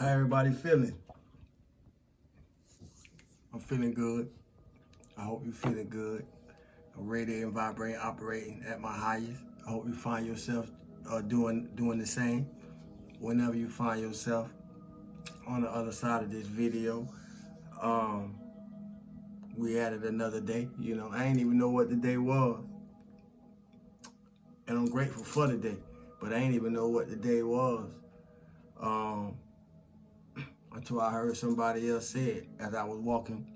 How everybody feeling? I'm feeling good. I hope you're feeling good. I'm ready and vibrating, operating at my highest. I hope you find yourself doing the same. Whenever you find yourself on the other side of this video, we added another day. You know, I ain't even know what the day was, and I'm grateful for the day, but I ain't even know what the day was. Until I heard somebody else say it as I was walking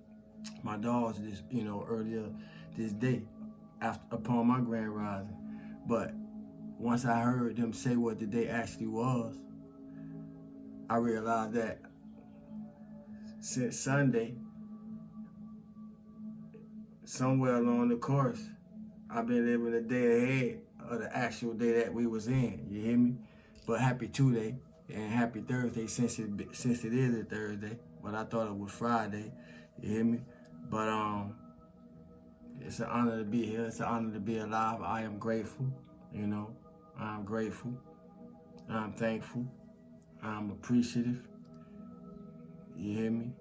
my dogs earlier this day upon my grand rising. But once I heard them say what the day actually was, I realized that since Sunday, somewhere along the course, I've been living a day ahead of the actual day that we was in. You hear me? But happy Tuesday and happy Thursday since it is a Thursday. But I thought it was Friday. You hear me? But it's an honor to be here. It's an honor to be alive. I am grateful. You know, I'm grateful. I'm thankful. I'm appreciative. You hear me?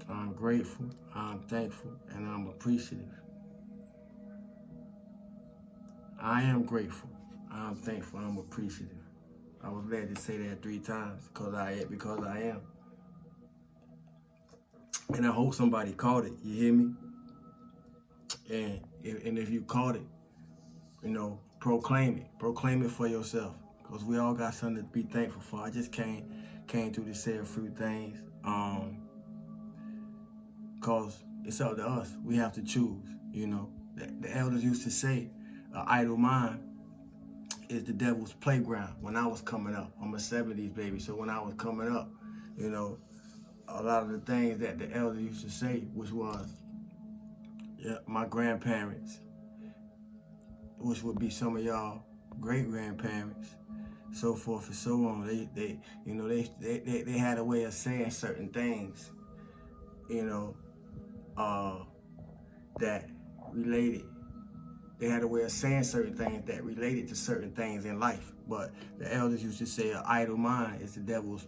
I'm grateful. I'm thankful, and I'm appreciative. I am grateful. I'm thankful. I'm appreciative. I was glad to say that 3 times because I am. And I hope somebody caught it. You hear me? And if you caught it, proclaim it. Proclaim it for yourself. Because we all got something to be thankful for. I just came through to say a few things. Because it's up to us. We have to choose, The elders used to say, an idle mind is the devil's playground. When I was coming up, I'm a 70s baby. So when I was coming up, a lot of the things that the elders used to say, which was, my grandparents, which would be some of y'all great-grandparents, so forth and so on. They had a way of saying certain things, that related. They had a way of saying certain things that related to certain things in life. But the elders used to say an idle mind is the devil's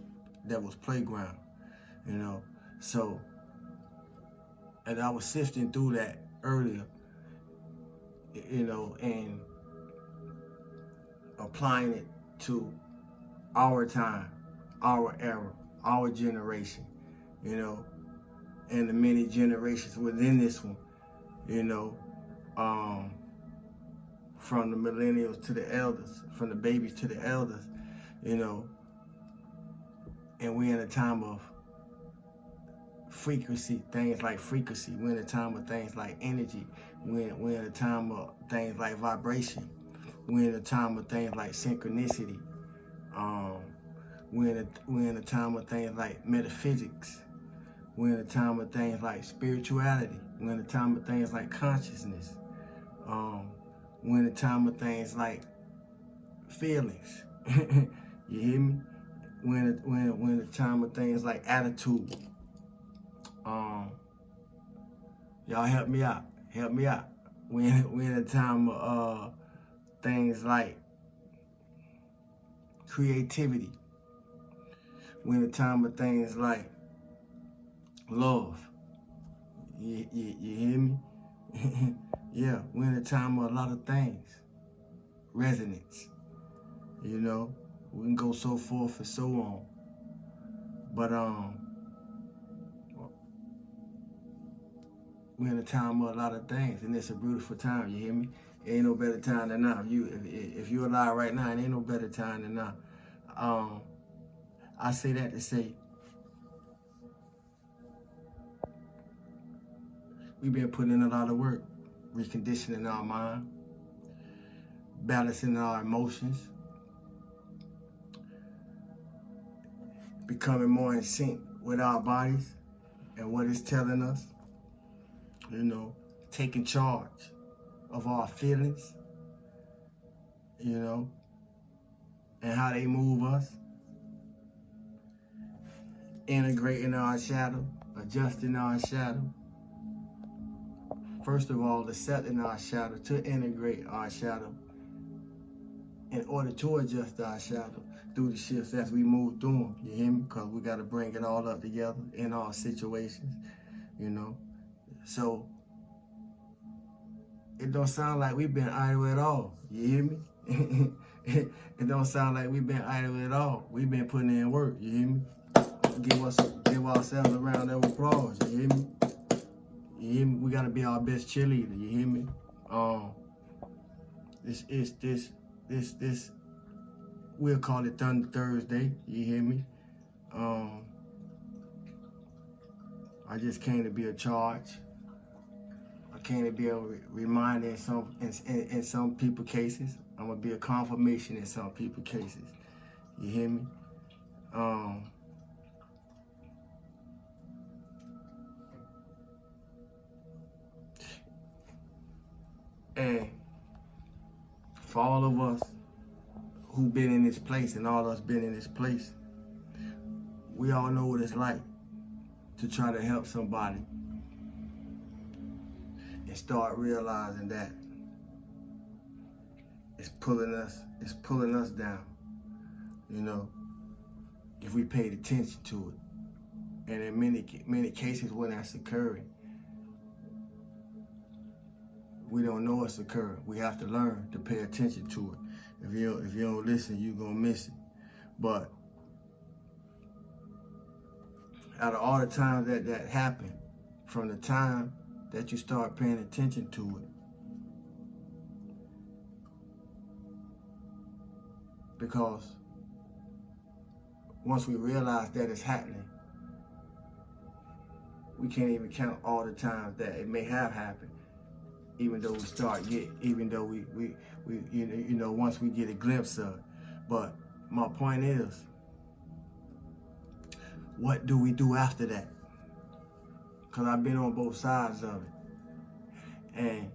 playground, So, as I was sifting through that earlier, and applying it to our time, our era, our generation, and the many generations within this one, from the millennials to the elders, from the babies to the elders, and we're in a time of frequency, things like frequency. We're in a time of things like energy. We're in a time of things like vibration. We're in a time of things like synchronicity. We're in a time of things like metaphysics. We're in a time of things like spirituality. We're in a time of things like consciousness. We're in a time of things like feelings. You hear me? We're in a time of things like attitude. Y'all help me out. Help me out. We're in a time of things like creativity. We're in a time of things like love. You hear me? Yeah, we're in a time of a lot of things. Resonance. We can go so forth and so on. But we're in a time of a lot of things, and it's a beautiful time. You hear me? Ain't no better time than now. If you're alive right now, it ain't no better time than now. I say that to say, we've been putting in a lot of work, reconditioning our mind, balancing our emotions, becoming more in sync with our bodies and what it's telling us, taking charge of our feelings, and how they move us, integrating our shadow, adjusting our shadow. First of all, accepting our shadow, to integrate our shadow in order to adjust our shadow. through the shifts as we move through them. You hear me? Because we got to bring it all up together in our situations, you know. So it don't sound like we've been idle at all. You hear me? It don't sound like we've been idle at all. We've been putting in work. You hear me? Give ourselves a round of applause. You hear me? You hear me? We gotta be our best cheerleader. You hear me? This. We'll call it Thunder Thursday. You hear me? I just came to be a charge. I came to be a reminder in some people cases. I'm gonna be a confirmation in some people cases. You hear me? And for all of us who been in this place and all of us been in this place, we all know what it's like to try to help somebody and start realizing that it's pulling us down, you know, if we paid attention to it. And in many cases when that's occurring, we don't know it's occurring. We have to learn to pay attention to it. If you don't listen, you're gonna miss it. But out of all the times that happened, from the time that you start paying attention to it, because once we realize that it's happening, we can't even count all the times that it may have happened. Even though once we get a glimpse of it. But my point is, what do we do after that? Because I've been on both sides of it. And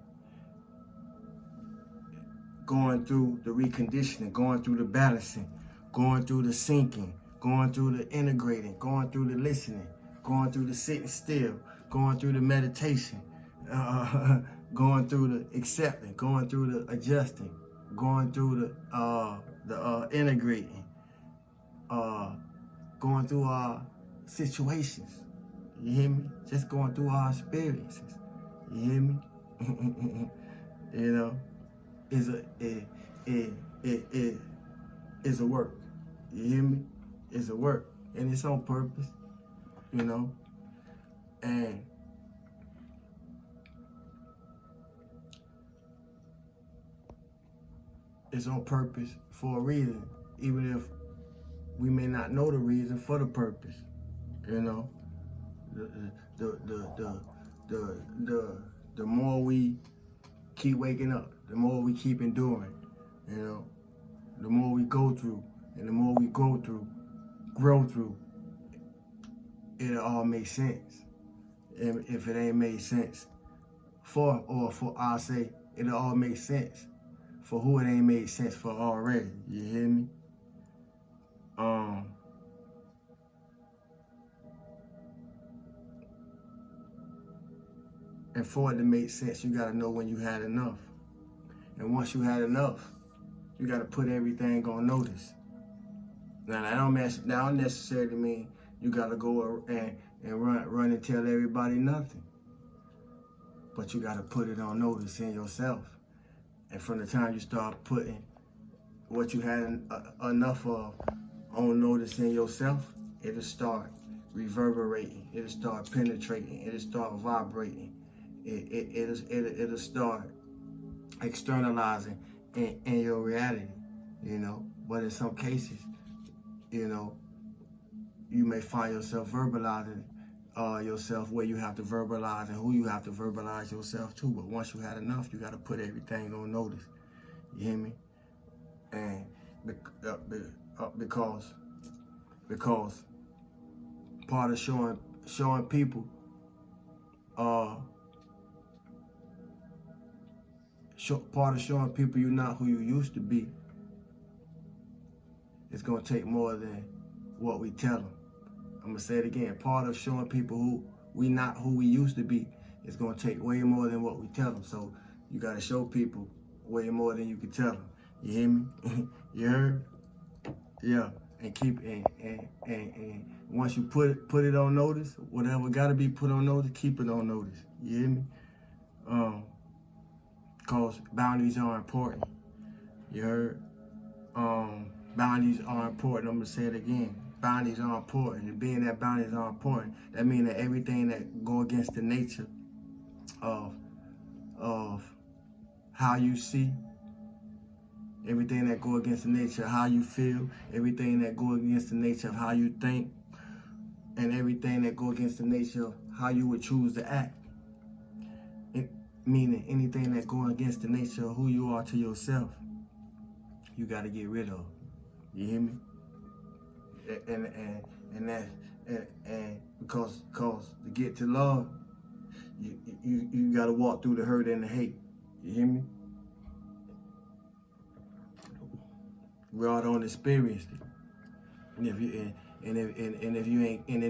going through the reconditioning, going through the balancing, going through the syncing, going through the integrating, going through the listening, going through the sitting still, going through the meditation, going through the accepting, going through the adjusting, going through the integrating, going through our situations. You hear me? Just going through our experiences. You hear me? You know, is a work. You hear me? It's a work, and it's on purpose. You know, and it's on purpose for a reason, even if we may not know the reason for the purpose. You know, the more we keep waking up, the more we keep enduring. You know, the more we go through, and the more we grow through, it'll all make sense. And if it ain't made sense I'll say it'll all make sense for who it ain't made sense for already. You hear me? And for it to make sense, you gotta know when you had enough. And once you had enough, you gotta put everything on notice. Now that don't necessarily mean you gotta go and run and tell everybody nothing. But you gotta put it on notice in yourself. And from the time you start putting what you had enough of on notice in yourself, it'll start reverberating. It'll start penetrating. It'll start vibrating. It'll start externalizing in your reality, you know. But in some cases, you know, you may find yourself verbalizing yourself where you have to verbalize and who you have to verbalize yourself to. But once you had enough, you got to put everything on notice. You hear me? And because part of showing people part of showing people you're not who you used to be, it's gonna take more than what we tell them. I'm gonna say it again. Part of showing people who we not who we used to be, it's gonna take way more than what we tell them. So you gotta show people way more than you can tell them. You hear me? You heard? Yeah, and keep and once you put it on notice, whatever got to be put on notice, keep it on notice. You hear me? Um, cause boundaries are important. You heard? Boundaries are important. I'm gonna say it again. Boundaries are important, and being that boundaries are important, that means that everything that go against the nature of of how you see, everything that go against the nature of how you feel, everything that go against the nature of how you think, and everything that go against the nature of how you would choose to act. It, meaning anything that go against the nature of who you are to yourself, you got to get rid of. You hear me? And that and because to get to love, you got to walk through the hurt and the hate. You hear me? We all don't experience it. And if you and if you ain't and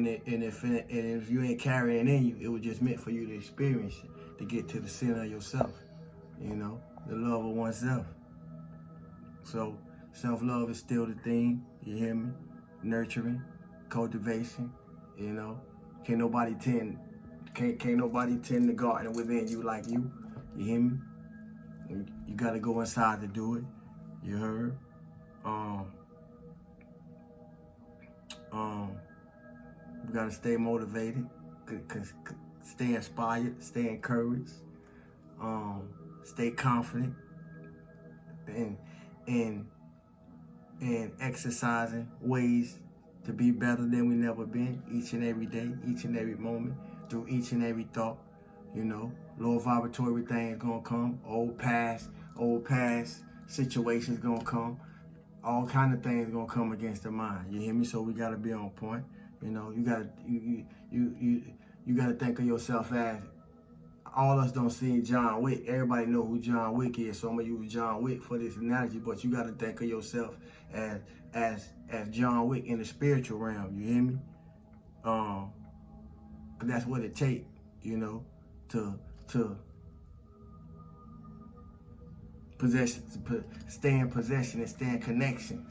if you ain't carrying in you, it was just meant for you to experience it, to get to the center of yourself. You know, the love of oneself. So self-love is still the thing. You hear me? Nurturing, cultivation. You know, can't nobody tend the garden within you like you. You hear me? You gotta go inside to do it. You heard? We gotta stay motivated, stay inspired, stay encouraged, stay confident, and exercising ways to be better than we never been each and every day, each and every moment, through each and every thought. You know, low vibratory things gonna come, old past situations gonna come, all kind of things gonna come against the mind. You hear me? So we gotta be on point. You know, you gotta think of yourself as, all us don't see John Wick. Everybody know who John Wick is, so I'm gonna use John Wick for this analogy. But you gotta think of yourself as John Wick in the spiritual realm. You hear me? 'Cause that's what it takes, you know, to stay in possession and stay in connection,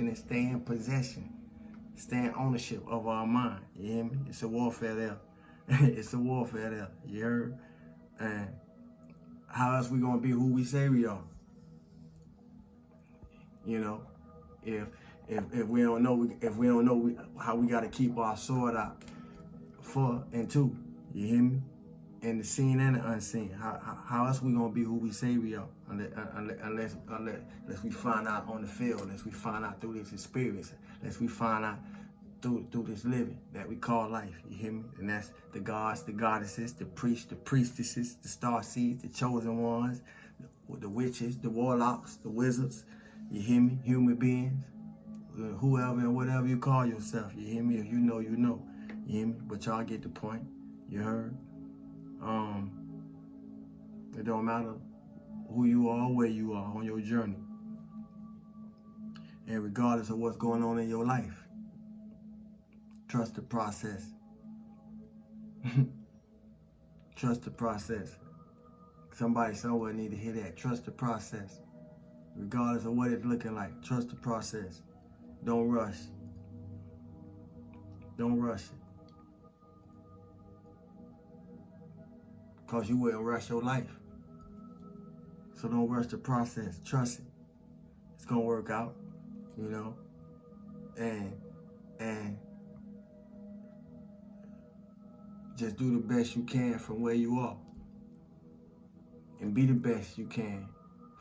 and stay in possession, stay in ownership of our mind. You hear me? It's a warfare there. It's a warfare there. You heard? And how else we gonna be who we say we are? You know, if we don't know how we gotta keep our sword out for and two. You hear me? And the seen and the unseen. How else we gonna be who we say we are unless we find out on the field, unless we find out through this experience, unless we find out through this living that we call life. You hear me? And that's the gods, the goddesses, the priests, the priestesses, the star seeds, the chosen ones, the witches, the warlocks, the wizards. You hear me? Human beings, whoever and whatever you call yourself. You hear me? If you know, you know. You hear me? But y'all get the point. You heard? It don't matter who you are, where you are on your journey. And regardless of what's going on in your life, trust the process. Trust the process. Somebody somewhere need to hear that. Trust the process. Regardless of what it's looking like, trust the process. Don't rush. Don't rush it. Because you wouldn't rush your life. So don't rush the process. Trust it. It's going to work out, you know. And just do the best you can from where you are. And be the best you can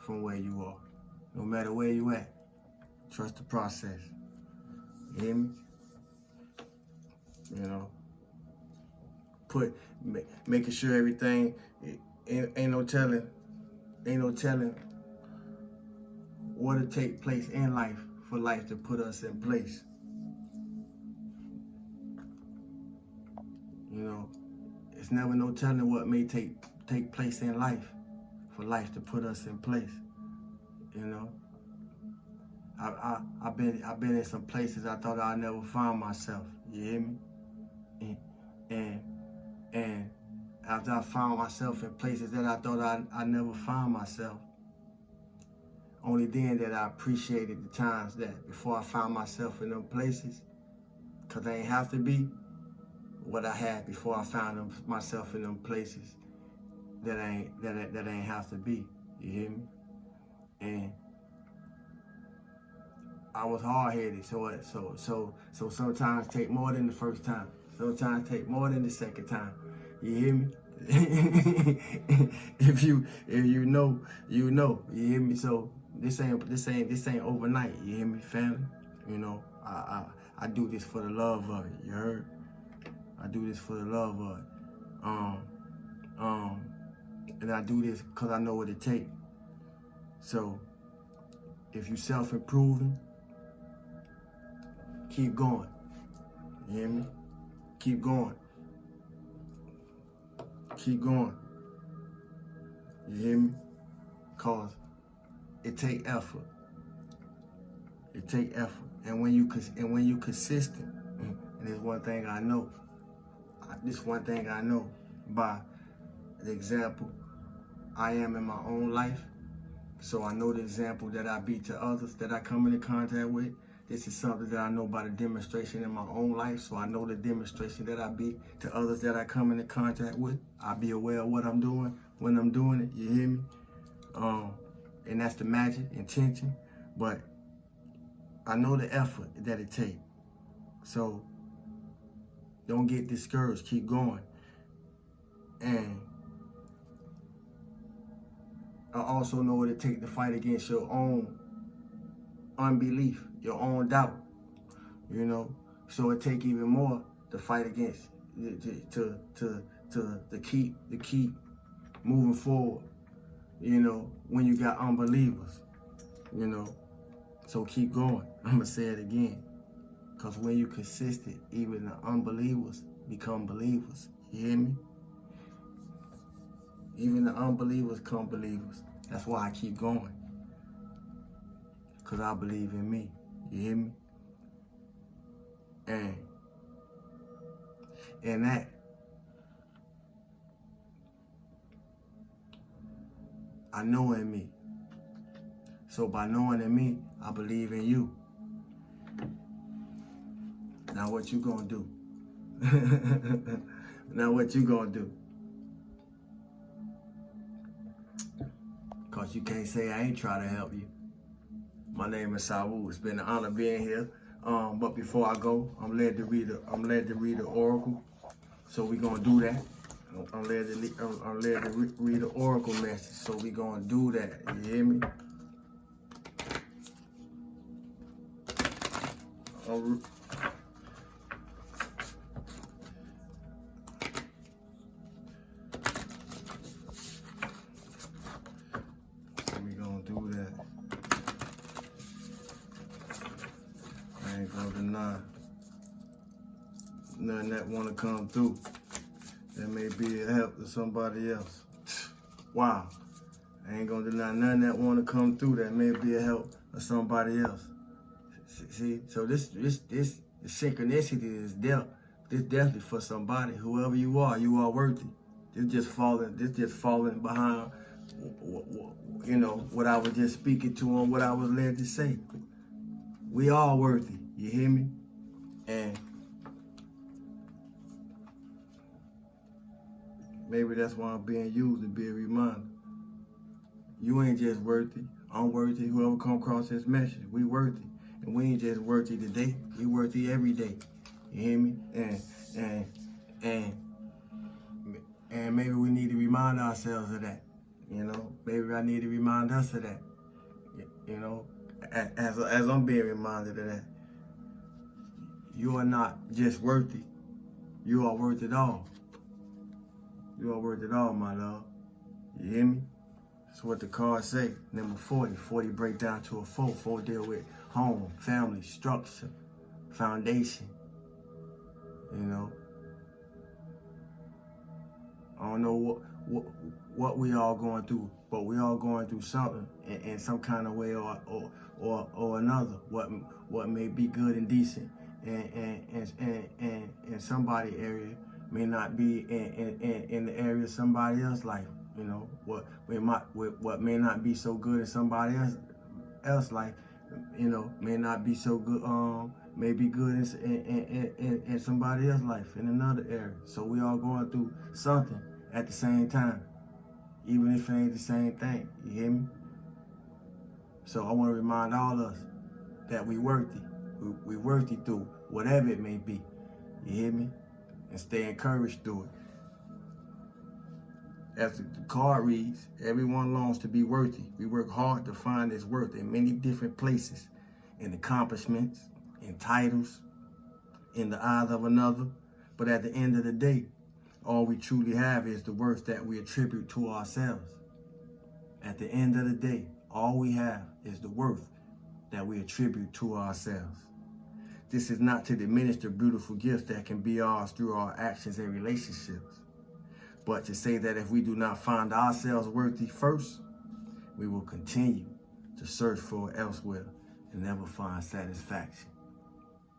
from where you are. No matter where you at. Trust the process. You hear me? You know. Making sure everything, ain't no telling what'll take place in life for life to put us in place. You know, it's never no telling what may take place in life for life to put us in place. You know, I've been in some places I thought I'd never find myself. You hear me? And after I found myself in places that I thought I never found myself, only then that I appreciated the times that before I found myself in them places, because I ain't have to be what I had before I found myself in them places that I ain't have to be. You hear me? And I was hard-headed, so sometimes take more than the first time. Sometimes take more than the second time. You hear me? if you know, you know. You hear me? So this ain't overnight. You hear me, family? You know, I do this for the love of it. You heard? I do this for the love of it. And I do this because I know what it takes. So if you self-improving, keep going. You hear me? Keep going. Keep going. You hear me? Cause it take effort. It take effort. And when you consistent, and there's one thing I know. This one thing I know by the example I am in my own life. So I know the example that I be to others that I come into contact with. This is something that I know by the demonstration in my own life. So I know the demonstration that I be to others that I come into contact with. I be aware of what I'm doing when I'm doing it. You hear me? And that's the magic, intention. But I know the effort that it takes. So don't get discouraged. Keep going. And I also know what it takes to fight against your own unbelief, your own doubt, you know. So it take even more to fight against, to keep moving forward, you know, when you got unbelievers, you know. So keep going. I'm gonna say it again, because when you consistent, even the unbelievers become believers. You hear me? Even the unbelievers become believers. That's why I keep going. Because I believe in me. You hear me? And that, I know in me. So by knowing in me, I believe in you. Now what you gonna do? Now what you gonna do? Cause you can't say I ain't trying to help you. My name is Sawu. It's been an honor being here. But before I go, I'm led to read the oracle. So we gonna do that. I'm led to read the oracle message. So we gonna do that. You hear me? So we gonna do that. I ain't gonna deny nothing that wanna come through. That may be a help to somebody else. Wow. I ain't gonna deny nothing that wanna come through that may be a help to somebody else. See, so this the synchronicity is there. This definitely for somebody. Whoever you are worthy. This just falling behind, you know, what I was just speaking to and what I was led to say. We all worthy. You hear me? And maybe that's why I'm being used to be a reminder. You ain't just worthy. I'm worthy. Whoever come across this message, we worthy. And we ain't just worthy today. We worthy every day. You hear me? And maybe we need to remind ourselves of that. You know, maybe I need to remind us of that. You know, as I'm being reminded of that. You are not just worthy. You are worth it all. You are worth it all, my love. You hear me? That's what the cards say. Number 40. 40 break down to a 4. 4 deal with home, family, structure, foundation. You know? I don't know what we all going through, but we all going through something in some kind of way or another. What may be good and decent and somebody area may not be in the area of somebody else's life. You know, what may not be so good in somebody else else life, may not be so good, may be good in somebody else's life in another area. So we all going through something at the same time, even if it ain't the same thing. You hear me? So I want to remind all of us that we worthy. We worthy through whatever it may be. You hear me? And stay encouraged through it. As the card reads, everyone longs to be worthy. We work hard to find this worth in many different places, in accomplishments, in titles, in the eyes of another. But at the end of the day, all we truly have is the worth that we attribute to ourselves. At the end of the day, all we have is the worth that we attribute to ourselves. This is not to diminish the beautiful gifts that can be ours through our actions and relationships, but to say that if we do not find ourselves worthy first, we will continue to search for it elsewhere and never find satisfaction.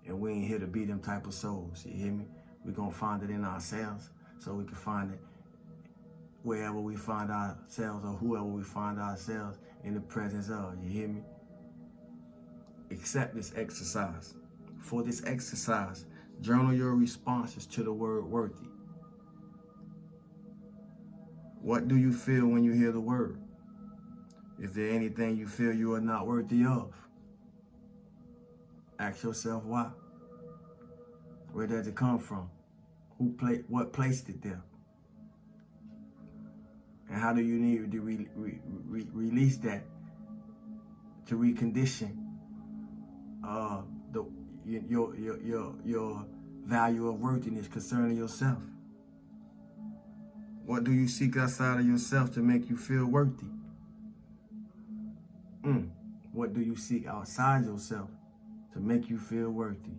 And we ain't here to be them type of souls, you hear me? We're going to find it in ourselves so we can find it wherever we find ourselves or whoever we find ourselves in the presence of, you hear me? Accept this exercise. For this exercise, journal your responses to the word worthy. What do you feel when you hear the word? Is there anything you feel you are not worthy of? Ask yourself why. Where does it come from? What placed it there? And how do you need to release that to recondition your value of worthiness concerning yourself? What do you seek outside of yourself to make you feel worthy? What do you seek outside yourself to make you feel worthy?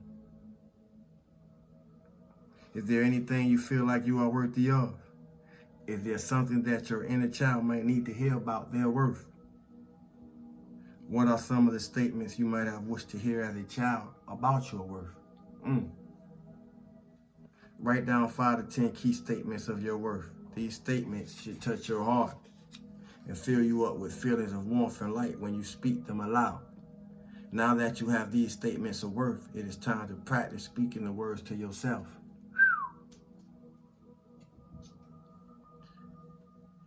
Is there anything you feel like you are worthy of? Is there something that your inner child might need to hear about their worth? What are some of the statements you might have wished to hear as a child about your worth? Write down 5 to 10 key statements of your worth. These statements should touch your heart and fill you up with feelings of warmth and light when you speak them aloud. Now that you have these statements of worth, it is time to practice speaking the words to yourself.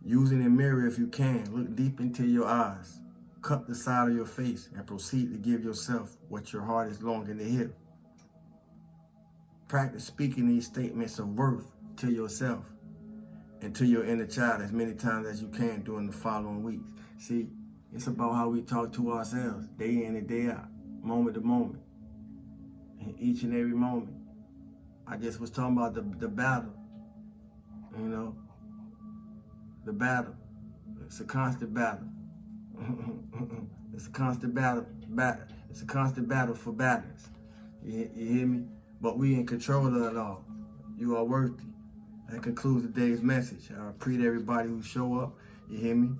Using a mirror if you can, look deep into your eyes, cup the side of your face, and proceed to give yourself what your heart is longing to hear. Practice speaking these statements of worth to yourself and to your inner child as many times as you can during the following weeks. See, it's about how we talk to ourselves day in and day out, moment to moment, and each and every moment. I just was talking about the battle, the battle. It's a constant battle. It's a constant battle. It's a constant battle for balance. You hear me? But we in control of it all. You are worthy. That concludes today's message. I appreciate everybody who show up. You hear me?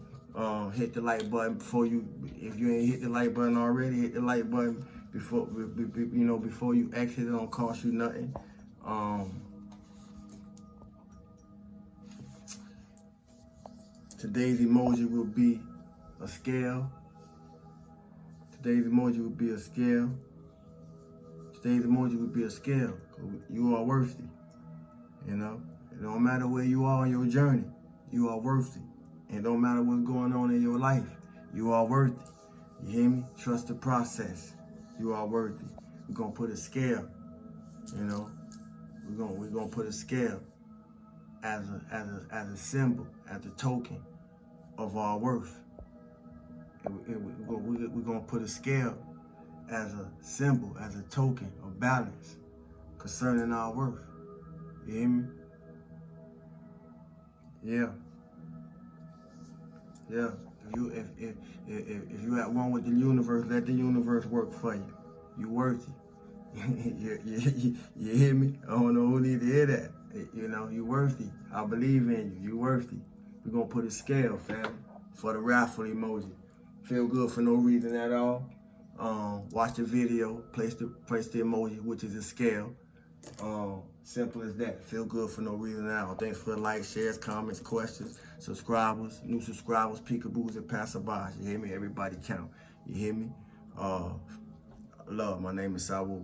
Hit the like button before you. If you ain't hit the like button already, hit the like button before you exit. It don't cost you nothing. Today's emoji will be a scale. Today's emoji will be a scale. Today's emoji will be a scale. You are worthy. It don't matter where you are on your journey. You are worthy. It don't matter what's going on in your life. You are worthy. You hear me? Trust the process. You are worthy. We're gonna put a scale. We're gonna put a scale as a symbol, as a token of our worth. We're gonna put a scale as a symbol, as a token of balance concerning our worth. You hear me? Yeah. If you at one with the universe, let the universe work for you. You worthy. you hear me? I don't know who need to hear that. You worthy. I believe in you. You worthy. We're gonna put a scale, fam, for the raffle emoji. Feel good for no reason at all. Watch the video, place the emoji, which is a scale. Simple as that. Feel good for no reason at all. Thanks for the likes, shares, comments, questions, subscribers, new subscribers, peekaboos, and passerbys. You hear me? Everybody count. You hear me? Love, my name is Sawu.